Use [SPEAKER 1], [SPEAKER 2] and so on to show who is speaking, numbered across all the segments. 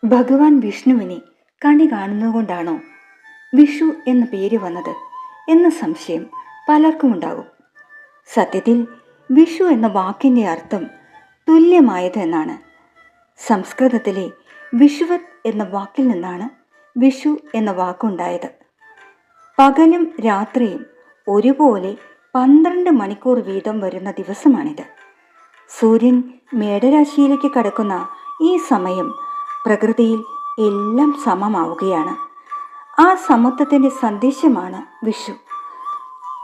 [SPEAKER 1] ഭഗവാൻ വിഷ്ണുവിനെ കണി കാണുന്നതുകൊണ്ടാണോ വിഷു എന്ന പേര് വന്നത് എന്ന സംശയം പലർക്കും ഉണ്ടാകും. സത്യത്തിൽ വിഷു എന്ന വാക്കിൻ്റെ അർത്ഥം തുല്യമായത് എന്നാണ്. സംസ്കൃതത്തിലെ വിഷുവത് എന്ന വാക്കിൽ നിന്നാണ് വിഷു എന്ന വാക്കുണ്ടായത്. പകലും രാത്രിയും ഒരുപോലെ 12 മണിക്കൂർ വീതം വരുന്ന ദിവസമാണിത്. സൂര്യൻ മേടരാശിയിലേക്ക് കടക്കുന്ന ഈ സമയം പ്രകൃതിയിൽ എല്ലാം സമമാവുകയാണ്. ആ സമത്വത്തിൻ്റെ സന്ദേശമാണ് വിഷു.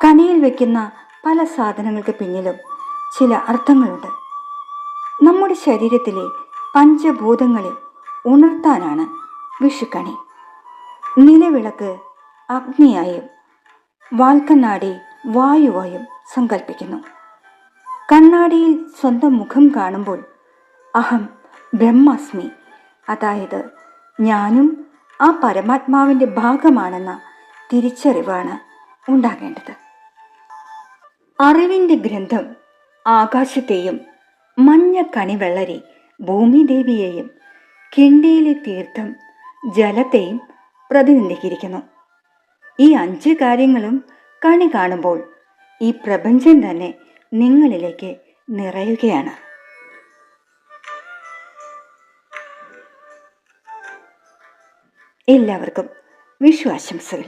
[SPEAKER 1] കണിയിൽ വയ്ക്കുന്ന പല സാധനങ്ങൾക്ക് പിന്നിലും ചില അർത്ഥങ്ങളുണ്ട്. നമ്മുടെ ശരീരത്തിലെ പഞ്ചഭൂതങ്ങളെ ഉണർത്താനാണ് വിഷുക്കണി. നിലവിളക്ക് അഗ്നിയായും വാൽക്കണ്ണാടി വായുവായും സങ്കല്പിക്കുന്നു. കണ്ണാടിയിൽ സ്വന്തം മുഖം കാണുമ്പോൾ അഹം ബ്രഹ്മാസ്മി, അതായത് ഞാനും ആ പരമാത്മാവിൻ്റെ ഭാഗമാണെന്ന തിരിച്ചറിവാണ് ഉണ്ടാകേണ്ടത്. അറിവിൻ്റെ ഗ്രന്ഥം ആകാശത്തെയും മഞ്ഞ കണിവെള്ളരി ഭൂമിദേവിയെയും കിണ്ടിയിലെ തീർത്ഥം ജലത്തെയും പ്രതിനിധീകരിക്കുന്നു. ഈ 5 കാര്യങ്ങളും കണി കാണുമ്പോൾ ഈ പ്രപഞ്ചം തന്നെ നിങ്ങളിലേക്ക് നിറയുകയാണ്. എല്ലാവർക്കും വിഷു ആശംസകൾ.